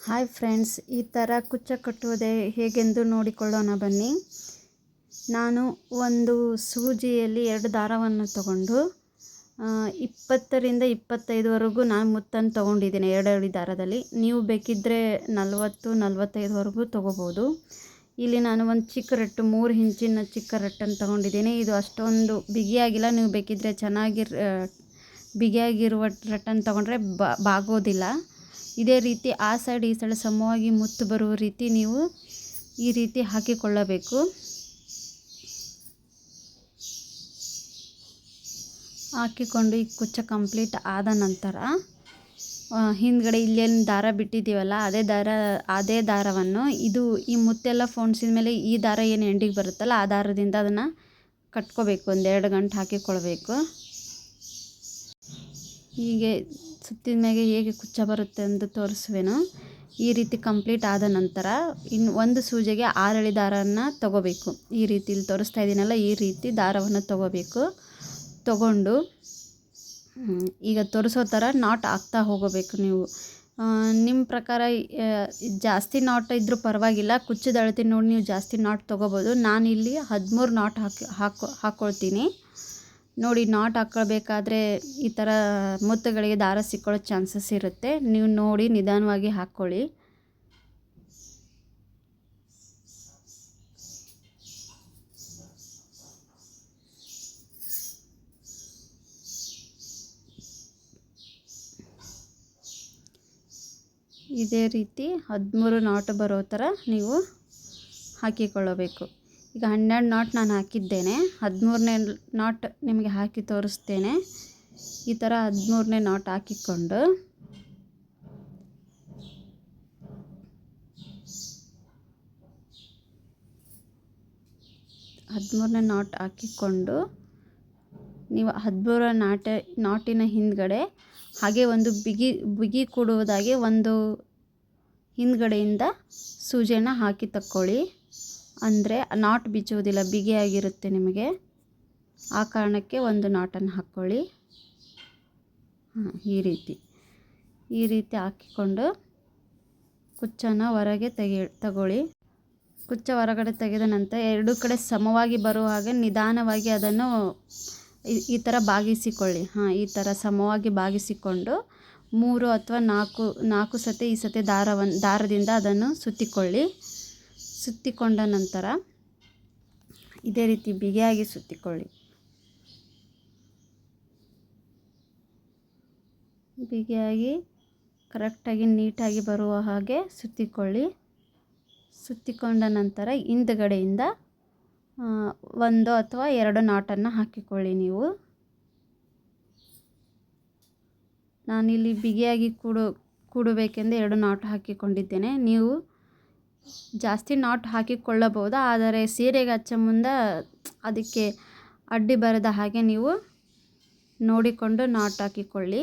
Hi friends, ಈ ಥರ ಕುಚ್ಚ ಕಟ್ಟುವುದೇ ಹೇಗೆಂದು ನೋಡಿಕೊಳ್ಳೋಣ ಬನ್ನಿ. ನಾನು ಒಂದು ಸೂಜಿಯಲ್ಲಿ 2 ದಾರವನ್ನು ತಗೊಂಡು 20 ರಿಂದ 25ವರೆಗೂ ನಾನು ಮುತ್ತನ್ನು ತೊಗೊಂಡಿದ್ದೀನಿ. 2 ದಾರದಲ್ಲಿ ನೀವು ಬೇಕಿದ್ದರೆ 40-45ವರೆಗೂ ತೊಗೋಬೋದು. ಇಲ್ಲಿ ನಾನು ಒಂದು ಚಿಕ್ಕ ರಟ್ಟು 3 ಇಂಚಿನ ಚಿಕ್ಕ ರಟ್ಟನ್ನು ತೊಗೊಂಡಿದ್ದೀನಿ. ಇದು ಅಷ್ಟೊಂದು ಬಿಗಿಯಾಗಿಲ್ಲ. ನೀವು ಬೇಕಿದ್ದರೆ ಬಿಗಿಯಾಗಿರುವ ರಟ್ಟನ್ನು ತೊಗೊಂಡ್ರೆ ಬಾಗೋದಿಲ್ಲ. ಇದೇ ರೀತಿ ಆ ಸೈಡ್ ಈ ಸೈಡ್ ಸಮವಾಗಿ ಮುತ್ತು ಬರುವ ರೀತಿ ನೀವು ಈ ರೀತಿ ಹಾಕಿಕೊಳ್ಳಬೇಕು. ಹಾಕಿಕೊಂಡು ಈ ಕುಚ್ಚ ಕಂಪ್ಲೀಟ್ ಆದ ನಂತರ ಹಿಂದ್ಗಡೆ ಇಲ್ಲೇನು ದಾರ ಬಿಟ್ಟಿದ್ದೀವಲ್ಲ ಅದೇ ದಾರವನ್ನು ಈ ಮುತ್ತೆಲ್ಲ ಫೋಣಿಸಿದ ಮೇಲೆ ಈ ದಾರ ಏನು ಎಂಡಿಗೆ ಬರುತ್ತಲ್ಲ ಆ ದಾರದಿಂದ ಅದನ್ನು ಕಟ್ಕೋಬೇಕು. 1-2 ಗಂಟೆ ಹಾಕಿಕೊಳ್ಬೇಕು. ಹೀಗೆ ಸುತ್ತಿದ ಮೇಲೆ ಹೇಗೆ ಕುಚ್ಚ ಬರುತ್ತೆ ಎಂದು ತೋರಿಸುವೆನು. ಈ ರೀತಿ ಕಂಪ್ಲೀಟ್ ಆದ ನಂತರ ಇನ್ನು ಒಂದು ಸೂಜಿಗೆ 6 ಎಳೆ ದಾರವನ್ನು ತಗೋಬೇಕು. ಈ ರೀತಿ ಇಲ್ಲಿ ತೋರಿಸ್ತಾ ಇದ್ದೀನಲ್ಲ, ಈ ರೀತಿ ದಾರವನ್ನು ತಗೊಂಡು ಈಗ ತೋರಿಸೋ ಥರ ನಾಟ್ ಹಾಕ್ತಾ ಹೋಗಬೇಕು. ನೀವು ನಿಮ್ಮ ಪ್ರಕಾರ ಜಾಸ್ತಿ ನಾಟ್ ಇದ್ದರೂ ಪರವಾಗಿಲ್ಲ. ಕುಚ್ಚದ ಅಳತೆ ನೋಡಿ ನೀವು ಜಾಸ್ತಿ ನಾಟ್ ತೊಗೋಬೋದು. ನಾನಿಲ್ಲಿ 13 ನಾಟ್ ಹಾಕ್ಕೊಳ್ತೀನಿ. ನೋಡಿ, ನಾಟ್ ಹಾಕ್ಕೊಳ್ಬೇಕಾದ್ರೆ ಈ ಥರ ಮುತ್ತುಗಳಿಗೆ ದಾರ ಸಿಕ್ಕೊಳ್ಳೋ ಚಾನ್ಸಸ್ ಇರುತ್ತೆ. ನೀವು ನೋಡಿ ನಿಧಾನವಾಗಿ ಹಾಕ್ಕೊಳ್ಳಿ. ಇದೇ ರೀತಿ 13 ನಾಟ್ ಬರೋ ಥರ ನೀವು ಹಾಕಿಕೊಳ್ಳಬೇಕು. ಈಗ 12 ನಾಟ್ ನಾನು ಹಾಕಿದ್ದೇನೆ. 13ನೇ ನಾಟ್ ನಿಮಗೆ ಹಾಕಿ ತೋರಿಸ್ತೇನೆ. ಈ ಥರ 13ನೇ ನಾಟ್ ಹಾಕಿಕೊಂಡು ನೀವು 13 ನಾಟಿನ ಹಿಂದ್ಗಡೆ ಹಾಗೆ ಒಂದು ಬಿಗಿ ಕೊಡುವುದಾಗಿ ಒಂದು ಹಿಂದ್ಗಡೆಯಿಂದ ಸೂಜಿಯನ್ನು ಹಾಕಿ ತಕ್ಕೊಳ್ಳಿ. ಅಂದರೆ ನಾಟ್ ಬಿಚ್ಚುವುದಿಲ್ಲ, ಬಿಗಿಯಾಗಿರುತ್ತೆ ನಿಮಗೆ. ಆ ಕಾರಣಕ್ಕೆ ಒಂದು ನಾಟನ್ನು ಹಾಕ್ಕೊಳ್ಳಿ. ಈ ರೀತಿ ಹಾಕಿಕೊಂಡು ಕುಚ್ಚನ್ನು ಹೊರಗೆ ತಗೊಳ್ಳಿ. ಕುಚ್ಚ ಹೊರಗಡೆ ತೆಗೆದ ನಂತರ 2 ಕಡೆ ಸಮವಾಗಿ ಬರುವ ಹಾಗೆ ನಿಧಾನವಾಗಿ ಅದನ್ನು ಈ ಥರ ಬಾಗಿಸಿಕೊಳ್ಳಿ. ಈ ಥರ ಸಮವಾಗಿ ಬಾಗಿಸಿಕೊಂಡು 3 ಅಥವಾ 4 ಸತಿ ಈ ಸತಿ ದಾರದಿಂದ ಅದನ್ನು ಸುತ್ತಿಕೊಂಡ ನಂತರ ಇದೇ ರೀತಿ ಬಿಗಿಯಾಗಿ ಸುತ್ತಿಕೊಳ್ಳಿ. ಬಿಗಿಯಾಗಿ ಕರೆಕ್ಟಾಗಿ ನೀಟಾಗಿ ಬರುವ ಹಾಗೆ ಸುತ್ತಿಕೊಂಡ ನಂತರ ಹಿಂದ್ಗಡೆಯಿಂದ 1 ಅಥವಾ 2 ನಾಟನ್ನು ಹಾಕಿಕೊಳ್ಳಿ. ನೀವು ನಾನಿಲ್ಲಿ ಬಿಗಿಯಾಗಿ ಕೂಡಬೇಕೆಂದು 2 ನಾಟ್ ಹಾಕಿಕೊಂಡಿದ್ದೇನೆ. ನೀವು ಜಾಸ್ತಿ ನಾಟ್ ಹಾಕಿಕೊಳ್ಳಬಹುದು, ಆದರೆ ಸೀರೆಗೆ ಹಚ್ಚೋ ಮುಂದೆ ಅದಕ್ಕೆ ಅಡ್ಡಿ ಬರದ ಹಾಗೆ ನೀವು ನೋಡಿಕೊಂಡು ನಾಟ್ ಹಾಕಿಕೊಳ್ಳಿ.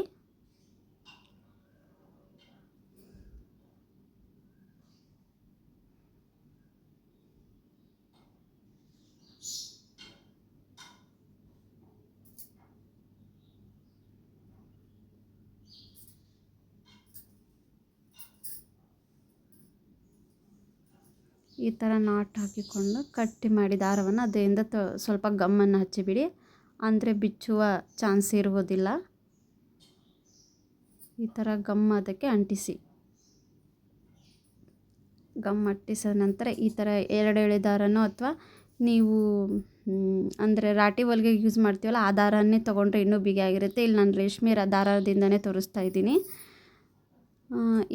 ಈ ಥರ ನಾಟ್ ಹಾಕಿಕೊಂಡು ಕಟ್ಟಿ ಮಾಡಿ ದಾರವನ್ನು ಅದರಿಂದ ಸ್ವಲ್ಪ ಗಮ್ಮನ್ನು ಹಚ್ಚಿಬಿಡಿ. ಅಂದರೆ ಬಿಚ್ಚುವ ಚಾನ್ಸ್ ಇರುವುದಿಲ್ಲ. ಈ ಥರ ಅದಕ್ಕೆ ಅಂಟಿಸಿ. ಅಂಟಿಸಿದ ನಂತರ ಈ ಥರ 2 ಎಳೆ ದಾರನೋ ಅಥವಾ ನೀವು ಅಂದರೆ ರಾಟಿ ಹೊಲಿಗೆ ಯೂಸ್ ಮಾಡ್ತೀವಲ್ಲ ಆ ದಾರನ್ನೇ ತೊಗೊಂಡ್ರೆ ಇನ್ನೂ ಬಿಗಿಯಾಗಿರುತ್ತೆ. ಇಲ್ಲಿ ನಾನು ರೇಷ್ಮೆ ದಾರದಿಂದನೇ ತೋರಿಸ್ತಾ ಇದ್ದೀನಿ.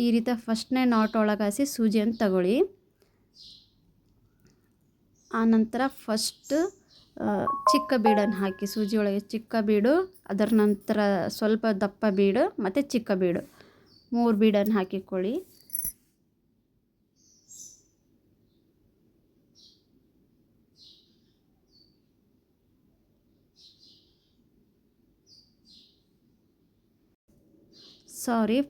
ಈ ರೀತಿ ಫಸ್ಟ್ನೇ ನಾಟ್ ಒಳಗಾಸಿ ಸೂಜಿಯನ್ನು ತಗೊಳ್ಳಿ. ಆನಂತರ ಫಸ್ಟ್ ಚಿಕ್ಕ ಬೀಡನ್ನು ಹಾಕಿ, ಸೂಜಿ ಒಳಗೆ ಚಿಕ್ಕ ಬೀಡು, ಅದರ ನಂತರ ಸ್ವಲ್ಪ ದಪ್ಪ ಬೀಡು ಮತ್ತು ಚಿಕ್ಕ ಬೀಡು 3 ಬೀಡನ್ನು ಹಾಕಿಕೊಳ್ಳಿ.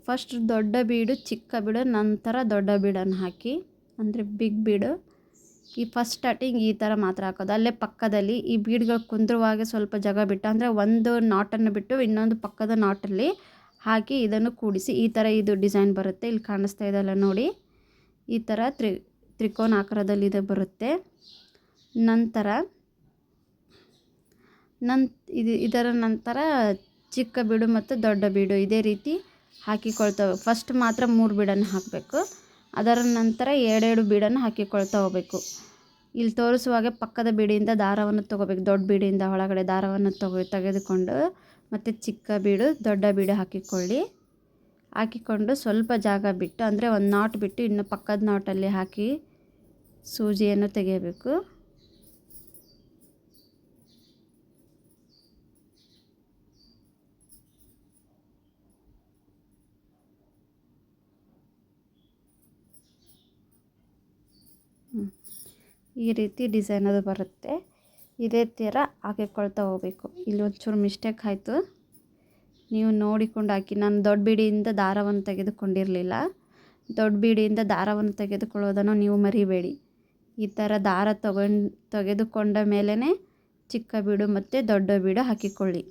ಫಸ್ಟ್ ದೊಡ್ಡ ಬೀಡು, ಚಿಕ್ಕ ಬೀಡು, ನಂತರ ದೊಡ್ಡ ಬೀಡನ್ನು ಹಾಕಿ. ಅಂದರೆ ಬಿಗ್ ಬೀಡು. ಈ ಫಸ್ಟ್ ಸ್ಟಾರ್ಟಿಂಗ್ ಈ ಥರ ಮಾತ್ರ ಹಾಕೋದು. ಅಲ್ಲೇ ಪಕ್ಕದಲ್ಲಿ ಈ ಬೀಡ್ಗಳು ಕುಂದ್ರುವಾಗ ಸ್ವಲ್ಪ ಜಾಗ ಬಿಟ್ಟು, ಅಂದರೆ ಒಂದು ನಾಟನ್ನು ಬಿಟ್ಟು ಇನ್ನೊಂದು ಪಕ್ಕದ ನಾಟಲ್ಲಿ ಹಾಕಿ ಇದನ್ನು ಕೂಡಿಸಿ ಈ ಥರ ಇದು ಡಿಸೈನ್ ಬರುತ್ತೆ. ಇಲ್ಲಿ ಕಾಣಿಸ್ತಾ ಇದೆಯಲ್ಲ ನೋಡಿ, ಈ ಥರ ತ್ರಿಕೋನ ಆಕಾರದಲ್ಲಿ ಇದು ಬರುತ್ತೆ. ನಂತರ ಇದರ ನಂತರ ಚಿಕ್ಕ ಬೀಡು ಮತ್ತು ದೊಡ್ಡ ಬೀಡು ಇದೇ ರೀತಿ ಹಾಕಿಕೊಳ್ತವೆ. ಫಸ್ಟ್ ಮಾತ್ರ 3 ಬೀಡನ್ನು ಹಾಕಬೇಕು, ಅದರ ನಂತರ 2 ಬೀಡನ್ನು ಹಾಕಿಕೊಳ್ತಾ ಹೋಗಬೇಕು. ಇಲ್ಲಿ ತೋರಿಸುವಾಗೆ ಪಕ್ಕದ ಬೀಡಿಯಿಂದ ದಾರವನ್ನು ತೊಗೋಬೇಕು. ದೊಡ್ಡ ಬೀಡಿಯಿಂದ ಒಳಗಡೆ ದಾರವನ್ನು ತೆಗೆದುಕೊಂಡು ಮತ್ತು ಚಿಕ್ಕ ಬೀಡು ದೊಡ್ಡ ಬೀಡು ಹಾಕಿಕೊಂಡು ಸ್ವಲ್ಪ ಜಾಗ ಬಿಟ್ಟು, ಅಂದರೆ ಒಂದು ನಾಟ್ ಬಿಟ್ಟು ಇನ್ನು ಪಕ್ಕದ ನಾಟಲ್ಲಿ ಹಾಕಿ ಸೂಜಿಯನ್ನು ತೆಗೆಯಬೇಕು. ಈ ರೀತಿ ಡಿಸೈನ್ ಅದು ಬರುತ್ತೆ. ಇದೇ ಥರ ಹಾಕಿಕೊಳ್ತಾ ಹೋಗಬೇಕು. ಇಲ್ಲಿ ಒಂಚೂರು ಮಿಸ್ಟೇಕ್ ಆಯಿತು, ನೀವು ನೋಡಿಕೊಂಡು ಹಾಕಿ. ನಾನು ದೊಡ್ಡ ಬೀಡಿಯಿಂದ ದಾರವನ್ನು ತೆಗೆದುಕೊಂಡಿರಲಿಲ್ಲ. ದೊಡ್ಡ ಬೀಡಿಯಿಂದ ದಾರವನ್ನು ತೆಗೆದುಕೊಳ್ಳೋದನ್ನು ನೀವು ಮರಿಬೇಡಿ. ಈ ಥರ ದಾರ ತೆಗೆದುಕೊಂಡ ಮೇಲೇ ಚಿಕ್ಕ ಬೀಡು ಮತ್ತು ದೊಡ್ಡ ಬೀಡು ಹಾಕಿಕೊಳ್ಳಿ.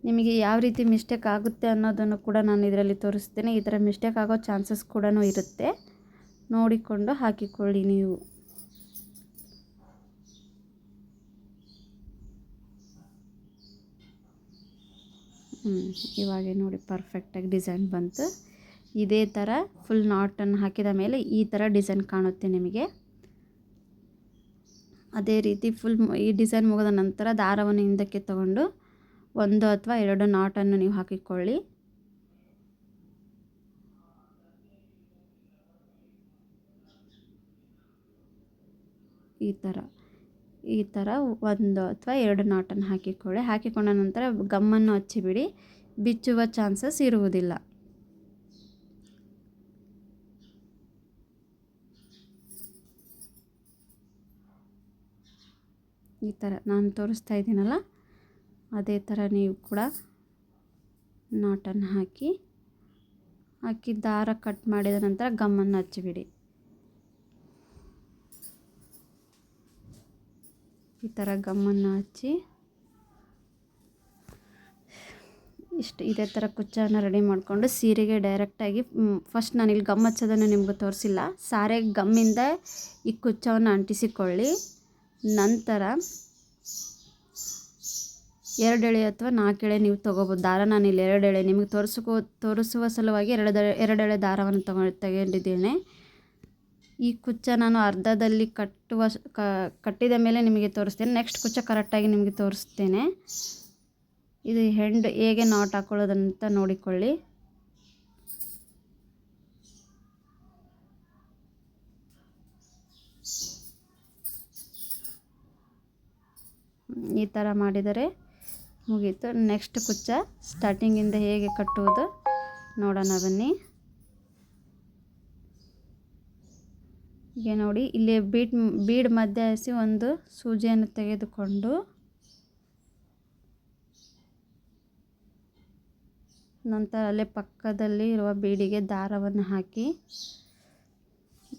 ನಿಮಗೆ ಯಾವ ರೀತಿ ಮಿಸ್ಟೇಕ್ ಆಗುತ್ತೆ ಅನ್ನೋದನ್ನು ಕೂಡ ನಾನು ಇದರಲ್ಲಿ ತೋರಿಸ್ತೇನೆ. ಈ ಥರ ಮಿಸ್ಟೇಕ್ ಆಗೋ ಚಾನ್ಸಸ್ ಕೂಡ ಇರುತ್ತೆ, ನೋಡಿಕೊಂಡು ಹಾಕಿಕೊಳ್ಳಿ ನೀವು. ಇವಾಗೆ ನೋಡಿ ಪರ್ಫೆಕ್ಟಾಗಿ ಡಿಸೈನ್ ಬಂತು. ಇದೇ ಥರ ಫುಲ್ ನಾಟನ್ನು ಹಾಕಿದ ಮೇಲೆ ಈ ಥರ ಡಿಸೈನ್ ಕಾಣುತ್ತೆ ನಿಮಗೆ. ಅದೇ ರೀತಿ ಫುಲ್ ಈ ಡಿಸೈನ್ ಮುಗಿದ ನಂತರ ದಾರವನ್ನು ಹಿಂದಕ್ಕೆ ತಗೊಂಡು 1 ಅಥವಾ 2 ನಾಟನ್ನು ನೀವು ಹಾಕಿಕೊಳ್ಳಿ. ಈ ಥರ 1 ಅಥವಾ 2 ನಾಟನ್ನು ಹಾಕಿಕೊಂಡ ನಂತರ ಗಮ್ಮನ್ನು ಹಚ್ಚಿಬಿಡಿ. ಬಿಚ್ಚುವ ಚಾನ್ಸಸ್ ಇರುವುದಿಲ್ಲ. ಈ ಥರ ನಾನು ತೋರಿಸ್ತಾ ಇದ್ದೀನಲ್ಲ, ಅದೇ ಥರ ನೀವು ಕೂಡ ನಾಟನ್ನು ಹಾಕಿ ದಾರ ಕಟ್ ಮಾಡಿದ ನಂತರ ಗಮ್ಮನ್ನು ಹಚ್ಚಿಬಿಡಿ. ಈ ಥರ ಗಮ್ಮನ್ನು ಹಚ್ಚಿ ಇದೇ ಥರ ಕುಚ್ಚನ್ನು ರೆಡಿ ಮಾಡಿಕೊಂಡು ಸೀರೆಗೆ ಡೈರೆಕ್ಟಾಗಿ ಫಸ್ಟ್ ನಾನು ಇಲ್ಲಿ ಗಮ್ ಹಚ್ಚೋದನ್ನು ನಿಮ್ಗೆ ತೋರಿಸಿಲ್ಲ. ಸಾರೆ ಗಮ್ಮಿಂದ ಈ ಕುಚ್ಚವನ್ನು ಅಂಟಿಸಿಕೊಳ್ಳಿ. ನಂತರ 2 ಎಳೆ ಅಥವಾ 4 ಎಳೆ ನೀವು ತೊಗೋಬೋದು. ದಾರ ನಾನು ಇಲ್ಲಿ 2 ಎಳೆ ನಿಮಗೆ ತೋರಿಸುವ ಸಲುವಾಗಿ 2 ಎಳೆ ದಾರವನ್ನು ತಗೊಂಡಿದ್ದೇನೆ. ಈ ಕುಚ್ಚ ನಾನು ಅರ್ಧದಲ್ಲಿ ಕಟ್ಟಿದ ಮೇಲೆ ನಿಮಗೆ ತೋರಿಸ್ತೇನೆ. ನೆಕ್ಸ್ಟ್ ಕುಚ್ಚ ಕರೆಕ್ಟಾಗಿ ನಿಮಗೆ ತೋರಿಸ್ತೇನೆ. ಇದು ಹೆಂಡ್ ಹೇಗೆ ನಾಟ್ ಹಾಕೊಳ್ಳೋದಂತ ನೋಡಿಕೊಳ್ಳಿ. ಈ ಥರ ಮಾಡಿದರೆ ಮುಗೀತು. ನೆಕ್ಸ್ಟ್ ಕುಚ್ಚ ಸ್ಟಾರ್ಟಿಂಗಿಂದ ಹೇಗೆ ಕಟ್ಟುವುದು ನೋಡೋಣ ಬನ್ನಿ. ಈಗ ನೋಡಿ, ಇಲ್ಲಿ ಬೀಡ್ ಮಧ್ಯ ಹಾಸಿ ಒಂದು ಸೂಜಿಯನ್ನು ತೆಗೆದುಕೊಂಡು ನಂತರ ಅಲ್ಲೇ ಪಕ್ಕದಲ್ಲಿ ಇರುವ ಬೀಡಿಗೆ ದಾರವನ್ನು ಹಾಕಿ,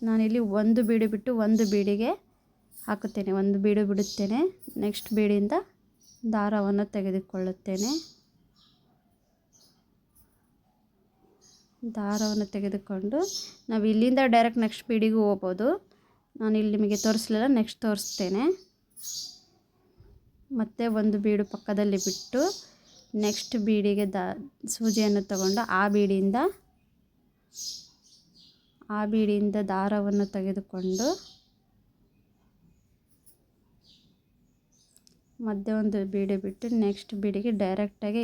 ನಾನಿಲ್ಲಿ 1 ಬೀಡು ಬಿಟ್ಟು 1 ಬೀಡಿಗೆ ಹಾಕುತ್ತೇನೆ. 1 ಬೀಡು ಬಿಡುತ್ತೇನೆ. ನೆಕ್ಸ್ಟ್ ಬೀಡಿಂದ ದಾರವನ್ನು ತೆಗೆದುಕೊಳ್ಳುತ್ತೇನೆ. ದಾರವನ್ನು ತೆಗೆದುಕೊಂಡು ನಾವು ಇಲ್ಲಿಂದ ಡೈರೆಕ್ಟ್ ನೆಕ್ಸ್ಟ್ ಬೀಡಿಗೂ ಹೋಗ್ಬೋದು. ನಾನು ಇಲ್ಲಿ ನಿಮಗೆ ತೋರಿಸಲಿಲ್ಲ, ನೆಕ್ಸ್ಟ್ ತೋರಿಸ್ತೇನೆ. ಮತ್ತೆ 1 ಬೀಡು ಪಕ್ಕದಲ್ಲಿ ಬಿಟ್ಟು ನೆಕ್ಸ್ಟ್ ಬೀಡಿಗೆ ಸೂಜಿಯನ್ನು ತಗೊಂಡು ಆ ಬೀಡಿಯಿಂದ ದಾರವನ್ನು ತೆಗೆದುಕೊಂಡು ಮಧ್ಯೆ 1 ಬೀಡು ಬಿಟ್ಟು ನೆಕ್ಸ್ಟ್ ಬೀಡಿಗೆ ಡೈರೆಕ್ಟಾಗಿ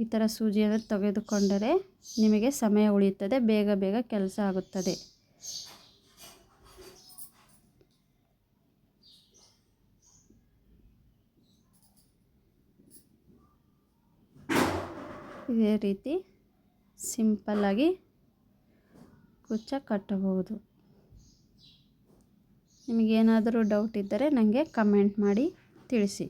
ಈ ಥರ ಸೂಜಿಯನ್ನು ತೆಗೆದುಕೊಂಡರೆ ನಿಮಗೆ ಸಮಯ ಉಳಿಯುತ್ತದೆ, ಬೇಗ ಕೆಲಸ ಆಗುತ್ತದೆ. ಇದೇ ರೀತಿ ಸಿಂಪಲ್ಲಾಗಿ ಕುಚ್ಚ ಕಟ್ಟಬಹುದು. ನಿಮಗೇನಾದರೂ ಡೌಟ್ ಇದ್ದರೆ ನನಗೆ ಕಮೆಂಟ್ ಮಾಡಿ ತಿಳಿಸಿ.